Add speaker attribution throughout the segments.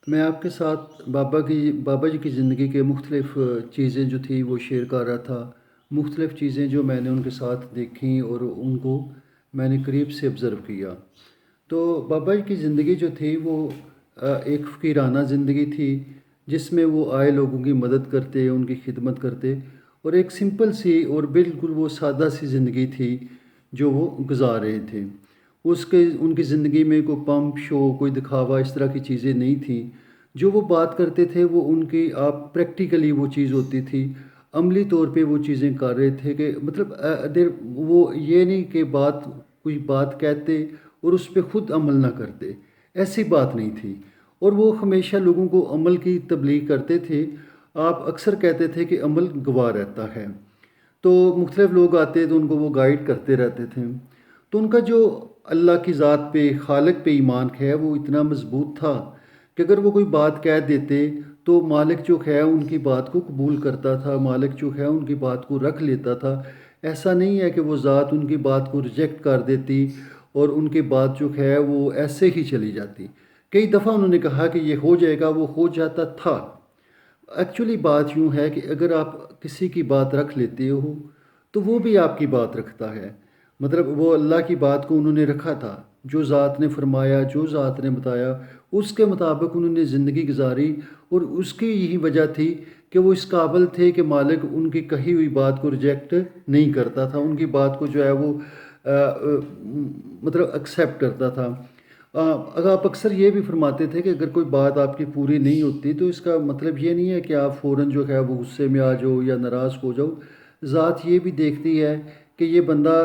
Speaker 1: میں آپ کے ساتھ بابا جی کی زندگی کے مختلف چیزیں جو تھی وہ شیئر کر رہا تھا۔ مختلف چیزیں جو میں نے ان کے ساتھ دیکھیں اور ان کو میں نے قریب سے آبزرو کیا۔ تو بابا جی کی زندگی جو تھی وہ ایک فقیرانہ زندگی تھی، جس میں وہ آئے لوگوں کی مدد کرتے، ان کی خدمت کرتے، اور ایک سمپل سی اور بالکل وہ سادہ سی زندگی تھی جو وہ گزار رہے تھے۔ ان کی زندگی میں کوئی پمپ شو، کوئی دکھاوا، اس طرح کی چیزیں نہیں تھیں۔ جو وہ بات کرتے تھے وہ ان کی آپ پریکٹیکلی وہ چیز ہوتی تھی، عملی طور پہ وہ چیزیں کر رہے تھے کہ مطلب وہ یہ نہیں کہ کوئی بات کہتے اور اس پہ خود عمل نہ کرتے، ایسی بات نہیں تھی۔ اور وہ ہمیشہ لوگوں کو عمل کی تبلیغ کرتے تھے۔ آپ اکثر کہتے تھے کہ عمل گواہ رہتا ہے، تو مختلف لوگ آتے تو ان کو وہ گائیڈ کرتے رہتے تھے۔ تو ان کا جو اللہ کی ذات پہ، خالق پہ ایمان ہے وہ اتنا مضبوط تھا کہ اگر وہ کوئی بات کہہ دیتے تو مالک جو ہے ان کی بات کو قبول کرتا تھا، مالک جو ہے ان کی بات کو رکھ لیتا تھا۔ ایسا نہیں ہے کہ وہ ذات ان کی بات کو ریجیکٹ کر دیتی اور ان کی بات جو ہے وہ ایسے ہی چلی جاتی۔ کئی دفعہ انہوں نے کہا کہ یہ ہو جائے گا، وہ ہو جاتا تھا۔ ایکچولی بات یوں ہے کہ اگر آپ کسی کی بات رکھ لیتے ہو تو وہ بھی آپ کی بات رکھتا ہے۔ مطلب وہ اللہ کی بات کو انہوں نے رکھا تھا، جو ذات نے فرمایا، جو ذات نے بتایا، اس کے مطابق انہوں نے زندگی گزاری، اور اس کی یہی وجہ تھی کہ وہ اس قابل تھے کہ مالک ان کی کہی ہوئی بات کو ریجیکٹ نہیں کرتا تھا، ان کی بات کو جو ہے وہ مطلب ایکسیپٹ کرتا تھا۔ اگر آپ اکثر یہ بھی فرماتے تھے کہ اگر کوئی بات آپ کی پوری نہیں ہوتی تو اس کا مطلب یہ نہیں ہے کہ آپ فوراً جو ہے وہ غصے میں آ جاؤ یا ناراض ہو جاؤ۔ ذات یہ بھی دیکھتی ہے کہ یہ بندہ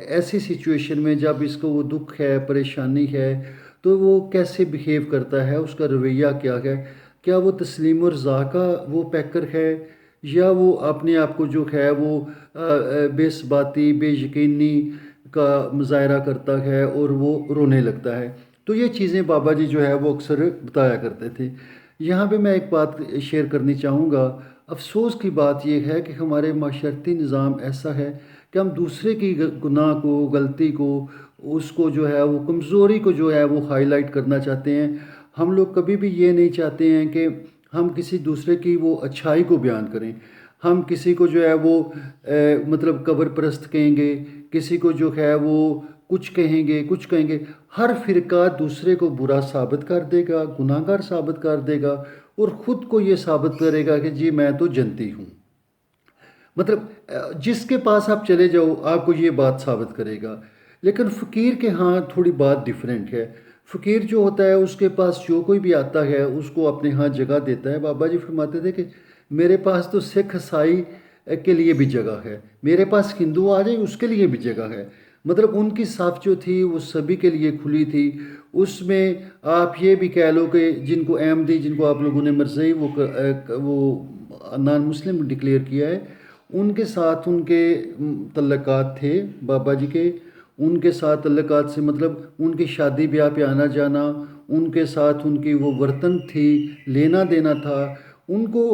Speaker 1: ایسی سچویشن میں جب اس کو وہ دکھ ہے، پریشانی ہے، تو وہ کیسے بیہیو کرتا ہے، اس کا رویہ کیا ہے، کیا وہ تسلیم و رضا کا وہ پیکر ہے، یا وہ اپنے آپ کو جو ہے وہ بے ثباتی، بے یقینی کا مظاہرہ کرتا ہے اور وہ رونے لگتا ہے۔ تو یہ چیزیں بابا جی جو ہے وہ اکثر بتایا کرتے تھے۔ یہاں پہ میں ایک بات شیئر کرنی چاہوں گا۔ افسوس کی بات یہ ہے کہ ہمارے معاشرتی نظام ایسا ہے کہ ہم دوسرے کی گناہ کو، غلطی کو، اس کو جو ہے وہ کمزوری کو جو ہے وہ ہائی لائٹ کرنا چاہتے ہیں۔ ہم لوگ کبھی بھی یہ نہیں چاہتے ہیں کہ ہم کسی دوسرے کی وہ اچھائی کو بیان کریں۔ ہم کسی کو جو ہے وہ مطلب قبر پرست کہیں گے، کسی کو جو ہے وہ کچھ کہیں گے، کچھ کہیں گے۔ ہر فرقہ دوسرے کو برا ثابت کر دے گا، گناہ گار ثابت کر دے گا، اور خود کو یہ ثابت کرے گا کہ جی میں تو جنتی ہوں۔ مطلب جس کے پاس آپ چلے جاؤ آپ کو یہ بات ثابت کرے گا۔ لیکن فقیر کے ہاں تھوڑی بات ڈیفرنٹ ہے۔ فقیر جو ہوتا ہے اس کے پاس جو کوئی بھی آتا ہے اس کو اپنے ہاں جگہ دیتا ہے۔ بابا جی فرماتے تھے کہ میرے پاس تو سکھ عیسائی کے لیے بھی جگہ ہے، میرے پاس ہندو آ جائے اس کے لیے بھی جگہ ہے۔ مطلب ان کی صف جو تھی وہ سبھی کے لیے کھلی تھی۔ اس میں آپ یہ بھی کہہ لو کہ جن کو احمدی، جن کو آپ لوگوں نے مرزئی وہ نان مسلم ڈکلیئر کیا ہے، ان کے ساتھ ان کے تعلقات تھے بابا جی کے۔ ان کے ساتھ تعلقات سے مطلب ان کی شادی بیاہ پہ آنا جانا، ان کے ساتھ ان کی وہ برتن تھی، لینا دینا تھا۔ ان کو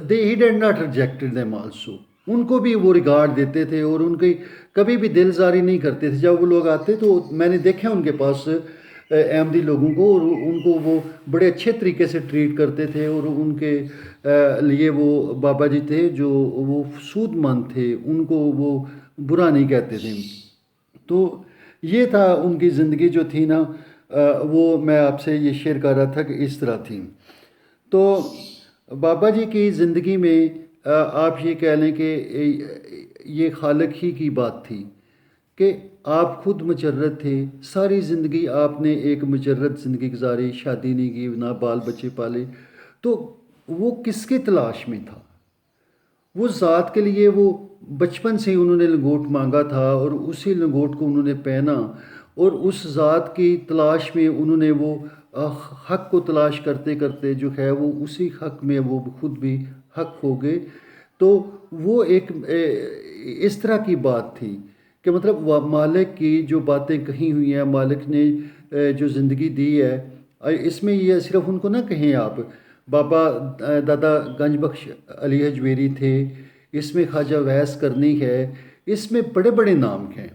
Speaker 1: دے ہی did not rejected them also, ان کو بھی وہ ریگارڈ دیتے تھے اور ان کی کبھی بھی دل زاری نہیں کرتے تھے۔ جب وہ لوگ آتے تو میں نے دیکھا ان کے پاس احمدی لوگوں کو، اور ان کو وہ بڑے اچھے طریقے سے ٹریٹ کرتے تھے، اور ان کے لیے وہ بابا جی تھے جو وہ سود مند تھے، ان کو وہ برا نہیں کہتے تھے۔ تو یہ تھا ان کی زندگی جو تھی نا، وہ میں آپ سے یہ شیئر کر رہا تھا کہ اس طرح تھی۔ تو بابا جی کی زندگی میں آپ یہ کہہ لیں کہ یہ خالق ہی کی بات تھی کہ آپ خود مجرد تھے۔ ساری زندگی آپ نے ایک مجرد زندگی گزاری، شادی نہیں کی، نہ بال بچے پالے۔ تو وہ کس کی تلاش میں تھا؟ وہ ذات کے لیے وہ بچپن سے ہی انہوں نے لنگوٹ مانگا تھا، اور اسی لنگوٹ کو انہوں نے پہنا، اور اس ذات کی تلاش میں انہوں نے وہ حق کو تلاش کرتے کرتے جو ہے وہ اسی حق میں وہ خود بھی حق ہو گئے۔ تو وہ ایک اس طرح کی بات تھی کہ مطلب مالک کی جو باتیں کہی ہوئی ہیں، مالک نے جو زندگی دی ہے، اس میں یہ صرف ان کو نہ کہیں آپ۔ بابا دادا گنج بخش علی حجویری تھے، اس میں خواجہ ویس کرنی ہے، اس میں بڑے بڑے نام ہیں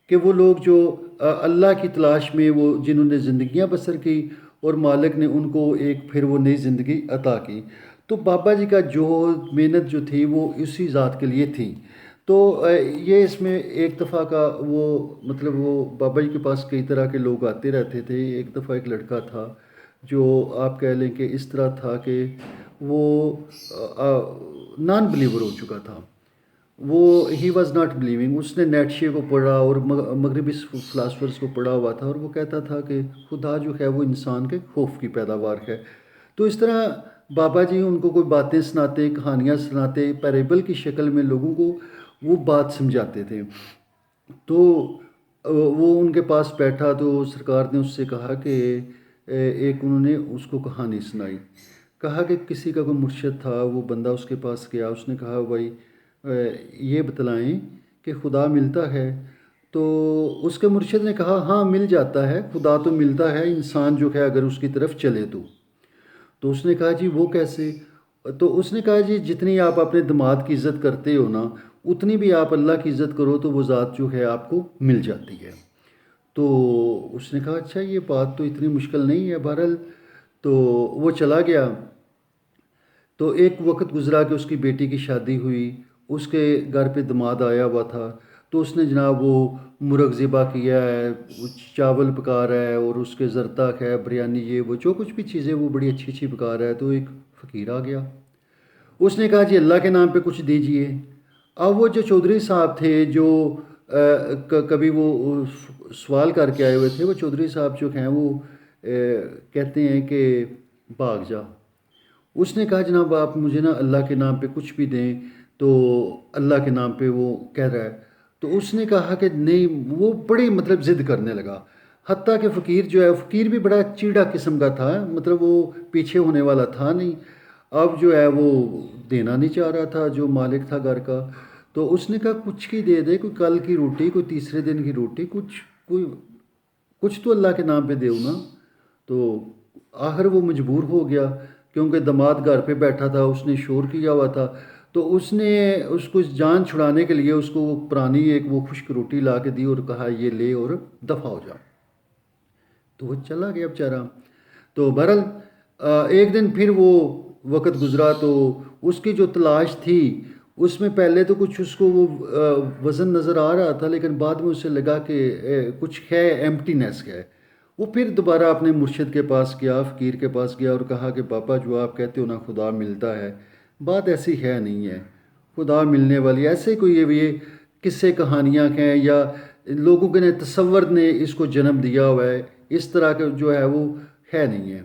Speaker 1: کہ وہ لوگ جو اللہ کی تلاش میں وہ جنہوں نے زندگیاں بسر کی، اور مالک نے ان کو ایک پھر وہ نئی زندگی عطا کی۔ تو بابا جی کا جو محنت جو تھی وہ اسی ذات کے لیے تھی۔ تو یہ اس میں ایک دفعہ کا وہ مطلب وہ بابا جی کے پاس کئی طرح کے لوگ آتے رہتے تھے۔ ایک دفعہ ایک لڑکا تھا جو آپ کہہ لیں کہ اس طرح تھا کہ وہ نان بلیور ہو چکا تھا، وہ ہی واز ناٹ بلیونگ۔ اس نے نیٹشے کو پڑھا اور مغربی فلاسفرز کو پڑھا ہوا تھا، اور وہ کہتا تھا کہ خدا جو ہے وہ انسان کے خوف کی پیداوار ہے۔ تو اس طرح بابا جی ان کو کوئی باتیں سناتے، کہانیاں سناتے، پیریبل کی شکل میں لوگوں کو وہ بات سمجھاتے تھے۔ تو وہ ان کے پاس بیٹھا تو سرکار نے اس سے کہا کہ ایک انہوں نے اس کو کہانی سنائی، کہا کہ کسی کا کوئی مرشد تھا، وہ بندہ اس کے پاس گیا، اس نے کہا بھائی یہ بتلائیں کہ خدا ملتا ہے؟ تو اس کے مرشد نے کہا ہاں مل جاتا ہے، خدا تو ملتا ہے، انسان جو ہے اگر اس کی طرف چلے تو اس نے کہا جی وہ کیسے؟ تو اس نے کہا جی جتنی آپ اپنے دماد کی عزت کرتے ہو نا، اتنی بھی آپ اللہ کی عزت کرو تو وہ ذات جو ہے آپ کو مل جاتی ہے۔ تو اس نے کہا اچھا یہ بات تو اتنی مشکل نہیں ہے۔ بہرحال تو وہ چلا گیا۔ تو ایک وقت گزرا کہ اس کی بیٹی کی شادی ہوئی، اس کے گھر پہ دماد آیا ہوا تھا، تو اس نے جناب وہ مرغ ذبح کیا ہے، وہ چاول پکا رہا ہے، اور اس کے زرتاخ ہے، بریانی، یہ وہ جو کچھ بھی چیزیں وہ بڑی اچھی اچھی پکا رہا ہے۔ تو ایک فقیر آ گیا، اس نے کہا جی اللہ کے نام پہ کچھ دیجئے۔ اب وہ جو چودھری صاحب تھے جو کبھی وہ سوال کر کے آئے ہوئے تھے، وہ چودھری صاحب جو ہیں وہ کہتے ہیں کہ بھاگ جا۔ اس نے کہا جناب آپ مجھے نا اللہ کے نام پہ کچھ بھی دیں، تو اللہ کے نام پہ وہ کہہ رہا ہے۔ تو اس نے کہا کہ نہیں، وہ بڑی مطلب ضد کرنے لگا، حتیٰ کہ فقیر جو ہے، فقیر بھی بڑا چیڑا قسم کا تھا، مطلب وہ پیچھے ہونے والا تھا نہیں، اب جو ہے وہ دینا نہیں چاہ رہا تھا جو مالک تھا گھر کا۔ تو اس نے کہا کچھ کی دے دے، کوئی کل کی روٹی، کوئی تیسرے دن کی روٹی، کچھ تو اللہ کے نام پہ دیو نا۔ تو آخر وہ مجبور ہو گیا، کیونکہ دماد گھر پہ بیٹھا تھا، اس نے شور کیا ہوا تھا، تو اس نے اس کو جان چھڑانے کے لیے اس کو پرانی ایک وہ خشک روٹی لا کے دی اور کہا یہ لے اور دفع ہو جا۔ تو وہ چلا گیا بیچارہ۔ تو بہرحال ایک دن پھر وہ وقت گزرا، تو اس کی جو تلاش تھی اس میں پہلے تو کچھ اس کو وہ وزن نظر آ رہا تھا، لیکن بعد میں اسے لگا کہ کچھ ہے، ایمپٹینس ہے۔ وہ پھر دوبارہ اپنے مرشد کے پاس گیا، فقیر کے پاس گیا، اور کہا کہ بابا جو آپ کہتے ہو نا خدا ملتا ہے، بات ایسی ہے نہیں ہے، خدا ملنے والی ایسے کوئی یہ قصے کہانیاں ہیں، یا لوگوں کے نے تصور نے اس کو جنم دیا ہوا ہے، اس طرح کا جو ہے وہ ہے نہیں ہے۔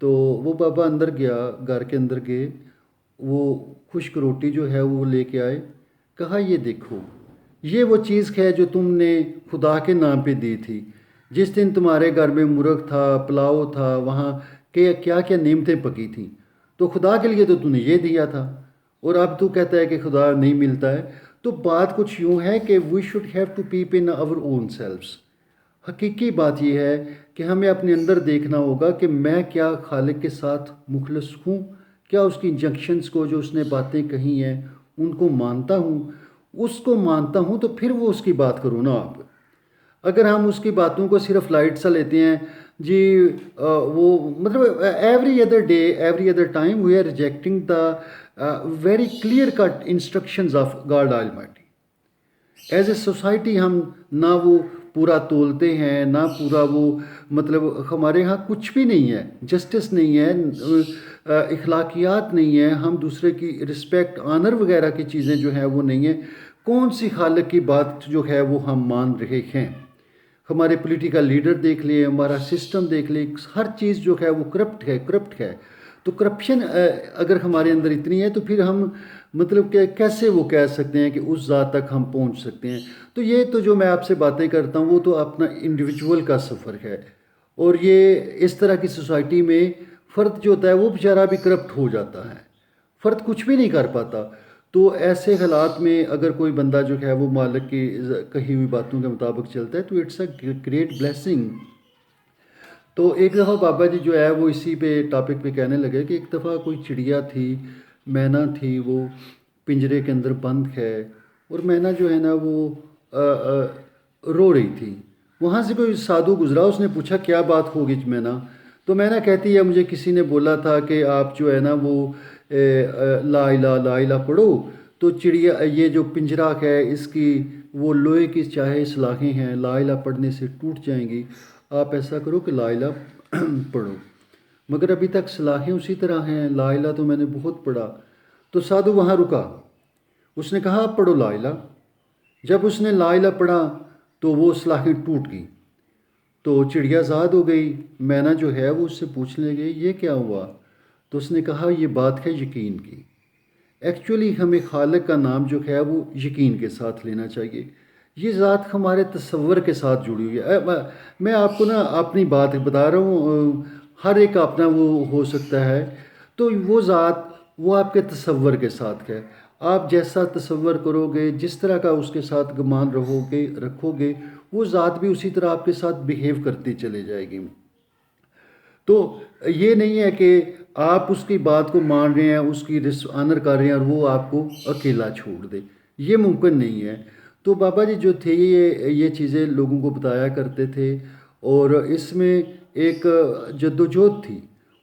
Speaker 1: تو وہ بابا اندر گیا، گھر کے اندر گئے، وہ خشک روٹی جو ہے وہ لے کے آئے، کہا یہ دیکھو، یہ وہ چیز ہے جو تم نے خدا کے نام پہ دی تھی، جس دن تمہارے گھر میں مرغ تھا، پلاؤ تھا، وہاں کیا کیا نعمتیں پکی تھیں، تو خدا کے لیے تو نے یہ دیا تھا، اور اب تو کہتا ہے کہ خدا نہیں ملتا ہے۔ تو بات کچھ یوں ہے کہ we should have to peep in our own selves. حقیقی بات یہ ہے کہ ہمیں اپنے اندر دیکھنا ہوگا کہ میں کیا خالق کے ساتھ مخلص ہوں، کیا اس کی انجنکشنز کو جو اس نے باتیں کہی ہیں ان کو مانتا ہوں۔ اس کو مانتا ہوں تو پھر وہ اس کی بات کروں نا آپ۔ اگر ہم اس کی باتوں کو صرف لائٹ سا لیتے ہیں جی، وہ مطلب every other day, every other time we are rejecting the very clear cut instructions of God Almighty. As a society ہم نہ وہ پورا تولتے ہیں، نہ پورا وہ مطلب ہمارے ہاں کچھ بھی نہیں ہے، جسٹس نہیں ہے، اخلاقیات نہیں ہے، ہم دوسرے کی رسپیکٹ، آنر وغیرہ کی چیزیں جو ہیں وہ نہیں ہیں۔ کون سی خالق کی بات جو ہے وہ ہم مان رہے ہیں؟ ہمارے پولیٹیکل لیڈر دیکھ لیں، ہمارا سسٹم دیکھ لیں، ہر چیز جو ہے وہ کرپٹ ہے۔ تو کرپشن اگر ہمارے اندر اتنی ہے تو پھر ہم مطلب کہ کیسے وہ کہہ سکتے ہیں کہ اس ذات تک ہم پہنچ سکتے ہیں؟ تو یہ تو جو میں آپ سے باتیں کرتا ہوں وہ تو اپنا انڈیویجول کا سفر ہے، اور یہ اس طرح کی سوسائٹی میں فرد جو ہوتا ہے وہ بیچارہ بھی کرپٹ ہو جاتا ہے، فرد کچھ بھی نہیں کر پاتا۔ تو ایسے حالات میں اگر کوئی بندہ جو ہے وہ مالک کی کہی ہوئی باتوں کے مطابق چلتا ہے تو اٹس اے گریٹ بلیسنگ۔ تو ایک دفعہ بابا جی جو ہے وہ اسی پہ ٹاپک پہ کہنے لگے کہ ایک دفعہ کوئی چڑیا تھی، مینا تھی، وہ پنجرے کے اندر بند ہے، اور مینا جو ہے نا وہ رو رہی تھی۔ وہاں سے کوئی سادھو گزرا، اس نے پوچھا کیا بات ہوگی مینا؟ تو میں نہ کہتی ہے مجھے کسی نے بولا تھا کہ آپ جو ہے نا وہ لا الہ لا الہ پڑھو تو چڑیا یہ جو پنجرہ ہے اس کی وہ لوہے کی چاہے سلاخیں ہیں لا الہ پڑھنے سے ٹوٹ جائیں گی، آپ ایسا کرو کہ لا الہ پڑھو۔ مگر ابھی تک سلاخیں اسی طرح ہیں، لا الہ تو میں نے بہت پڑھا۔ تو سادھو وہاں رکا، اس نے کہا آپ پڑھو لا الہ۔ جب اس نے لا الہ پڑھا تو وہ سلاخیں ٹوٹ گئی، تو چڑیا زاد ہو گئی۔ مینا جو ہے وہ اس سے پوچھنے لگے یہ کیا ہوا؟ تو اس نے کہا یہ بات ہے یقین کی۔ ایکچولی ہمیں خالق کا نام جو ہے وہ یقین کے ساتھ لینا چاہیے۔ یہ ذات ہمارے تصور کے ساتھ جڑی ہوئی ہے۔ میں آپ کو نا اپنی بات بتا رہا ہوں، ہر ایک اپنا وہ ہو سکتا ہے، تو وہ ذات وہ آپ کے تصور کے ساتھ ہے۔ آپ جیسا تصور کرو گے، جس طرح کا اس کے ساتھ گمان رکھو گے، وہ ذات بھی اسی طرح آپ کے ساتھ بیہیو کرتی چلے جائے گی۔ تو یہ نہیں ہے کہ آپ اس کی بات کو مان رہے ہیں، اس کی آنر کر رہے ہیں اور وہ آپ کو اکیلا چھوڑ دے، یہ ممکن نہیں ہے۔ تو بابا جی جو تھے یہ چیزیں لوگوں کو بتایا کرتے تھے، اور اس میں ایک جدوجہد تھی۔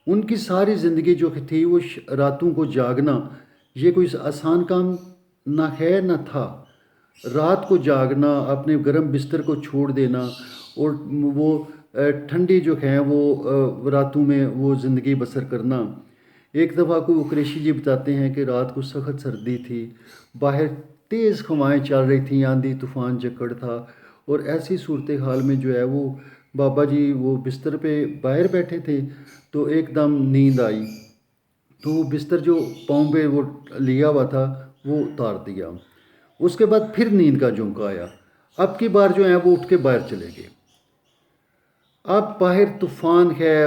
Speaker 1: ان کی ساری زندگی جو تھی وہ راتوں کو جاگنا، یہ کوئی آسان کام نہ ہے نہ تھا۔ رات کو جاگنا، اپنے گرم بستر کو چھوڑ دینا، اور وہ ٹھنڈی جو ہے وہ راتوں میں وہ زندگی بسر کرنا۔ ایک دفعہ کو قریشی جی بتاتے ہیں کہ رات کو سخت سردی تھی، باہر تیز ہوائیں چل رہی تھیں، آندھی طوفان جکڑ تھا، اور ایسی صورتحال میں جو ہے وہ بابا جی وہ بستر پہ باہر بیٹھے تھے، تو ایک دم نیند آئی، تو وہ بستر جو پاؤں پہ وہ لیا ہوا تھا وہ اتار دیا۔ اس کے بعد پھر نیند کا جھونکا آیا، اب کی بار جو ہے وہ اٹھ کے باہر چلے گئے۔ اب باہر طوفان ہے،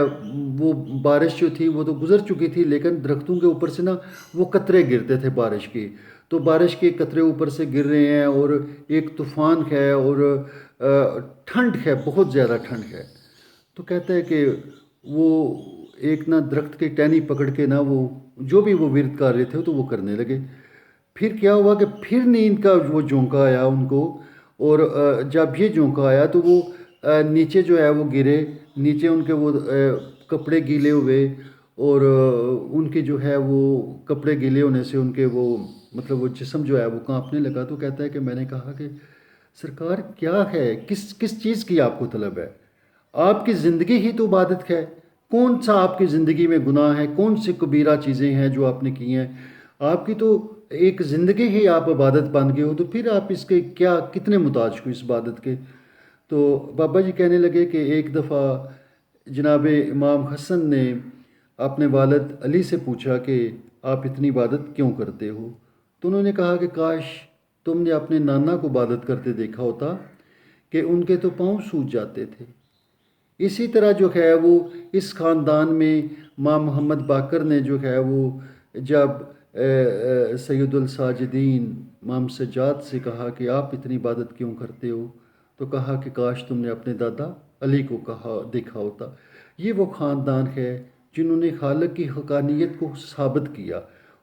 Speaker 1: وہ بارش جو تھی وہ تو گزر چکی تھی، لیکن درختوں کے اوپر سے نا وہ قطرے گرتے تھے بارش کے، تو بارش کے قطرے اوپر سے گر رہے ہیں، اور ایک طوفان ہے، اور ٹھنڈ ہے، بہت زیادہ ٹھنڈ ہے۔ تو کہتا ہے کہ وہ ایک نا درخت کی ٹہنی پکڑ کے نا وہ جو بھی وہ ورد کر رہے تھے تو وہ کرنے لگے۔ پھر کیا ہوا کہ پھر نیند کا وہ جھونکا آیا ان کو، اور جب یہ جھونکا آیا تو وہ نیچے جو ہے وہ گرے، نیچے ان کے وہ کپڑے گیلے ہوئے، اور ان کے جو ہے وہ کپڑے گیلے ہونے سے ان کے وہ مطلب وہ جسم جو ہے وہ کانپنے لگا۔ تو کہتا ہے کہ میں نے کہا کہ سرکار کیا ہے، کس چیز کی آپ کو طلب ہے؟ آپ کی زندگی ہی تو عبادت ہے، کون سا آپ کی زندگی میں گناہ ہے، کون سی کبیرہ چیزیں ہیں جو آپ نے کی ہیں؟ آپ کی تو ایک زندگی ہی آپ عبادت بن گئے ہو، تو پھر آپ اس کے کیا کتنے محتاج کو اس عبادت کے؟ تو بابا جی کہنے لگے کہ ایک دفعہ جناب امام حسن نے اپنے والد علی سے پوچھا کہ آپ اتنی عبادت کیوں کرتے ہو؟ تو انہوں نے کہا کہ کاش تم نے اپنے نانا کو عبادت کرتے دیکھا ہوتا کہ ان کے تو پاؤں سوج جاتے تھے۔ اسی طرح جو ہے وہ اس خاندان میں ماں محمد باقر نے جو ہے وہ جب سید الساجدین امام سجاد سے کہا کہ آپ اتنی عبادت کیوں کرتے ہو، تو کہا کہ کاش تم نے اپنے دادا علی کو دیکھا ہوتا۔ یہ وہ خاندان ہے جنہوں نے خالق کی حقانیت کو ثابت کیا،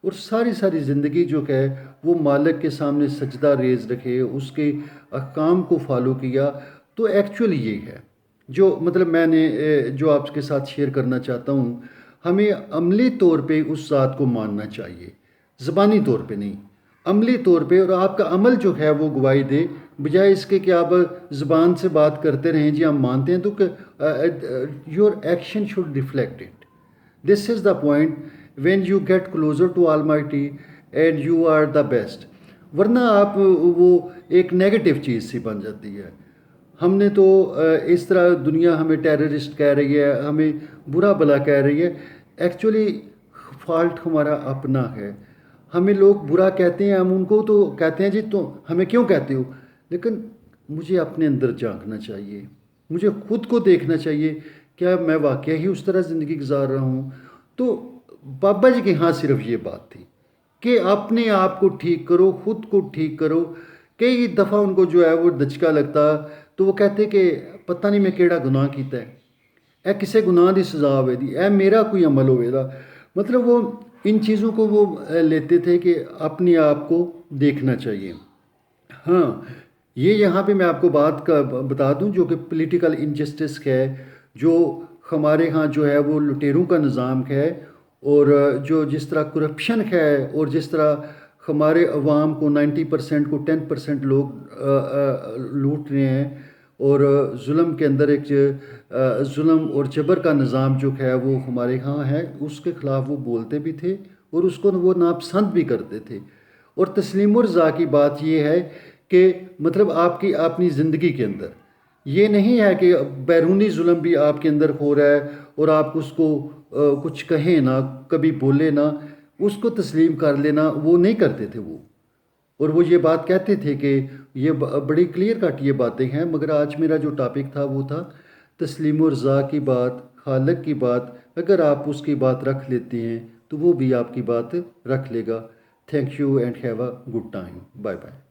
Speaker 1: اور ساری زندگی جو ہے وہ مالک کے سامنے سجدہ ریز رکھے، اس کے احکام کو فالو کیا۔ تو ایکچولی یہ ہے جو مطلب میں نے جو آپ کے ساتھ شیئر کرنا چاہتا ہوں۔ ہمیں عملی طور پہ اس ذات کو ماننا چاہیے، زبانی طور پہ نہیں، عملی طور پہ، اور آپ کا عمل جو ہے وہ گواہی دے، بجائے اس کے کہ آپ زبان سے بات کرتے رہیں جی ہم مانتے ہیں، تو your action should reflect it. This is the point when you get closer to Almighty and you are the best, ورنہ آپ وہ ایک نیگیٹو چیز سی بن جاتی ہے۔ ہم نے تو اس طرح دنیا ہمیں ٹیررسٹ کہہ رہی ہے، ہمیں برا بلا کہہ رہی ہے، ایکچولی فالٹ ہمارا اپنا ہے۔ ہمیں لوگ برا کہتے ہیں، ہم ان کو تو کہتے ہیں جی تو ہمیں کیوں کہتے ہو، لیکن مجھے اپنے اندر جھانکنا چاہیے، مجھے خود کو دیکھنا چاہیے، کیا میں واقعی ہی اس طرح زندگی گزار رہا ہوں؟ تو بابا جی کے ہاں صرف یہ بات تھی کہ اپنے آپ کو ٹھیک کرو، خود کو ٹھیک کرو۔ کئی دفعہ ان کو جو ہے وہ دچکا لگتا، تو وہ کہتے کہ پتہ نہیں میں کیڑا گناہ کیتا ہے، اے کسے گناہ دی سزا ہوئے دی، اے میرا کوئی عمل ہوئے دا۔ مطلب وہ ان چیزوں کو وہ لیتے تھے کہ اپنے آپ کو دیکھنا چاہیے۔ ہاں، یہ یہاں پہ میں آپ کو بات کا بتا دوں جو کہ پولیٹیکل انجسٹس ہے، جو ہمارے ہاں جو ہے وہ لٹیروں کا نظام ہے، اور جو جس طرح کرپشن ہے، اور جس طرح ہمارے عوام کو 90% کو 10% لوگ لوٹ رہے ہیں، اور ظلم کے اندر ایک ظلم اور جبر کا نظام جو ہے وہ ہمارے ہاں ہے، اس کے خلاف وہ بولتے بھی تھے اور اس کو وہ ناپسند بھی کرتے تھے۔ اور تسلیم الرضا کی بات یہ ہے کہ مطلب آپ کی اپنی زندگی کے اندر یہ نہیں ہے کہ بیرونی ظلم بھی آپ کے اندر ہو رہا ہے اور آپ اس کو کچھ کہیں نہ، کبھی بولے نہ، اس کو تسلیم کر لینا، وہ نہیں کرتے تھے وہ۔ اور وہ یہ بات کہتے تھے کہ یہ بڑی کلیئر کٹ یہ باتیں ہیں، مگر آج میرا جو ٹاپک تھا وہ تھا تسلیم الرضا کی بات، خالق کی بات۔ اگر آپ اس کی بات رکھ لیتے ہیں تو وہ بھی آپ کی بات رکھ لے گا۔ Thank you and have a good time. Bye bye.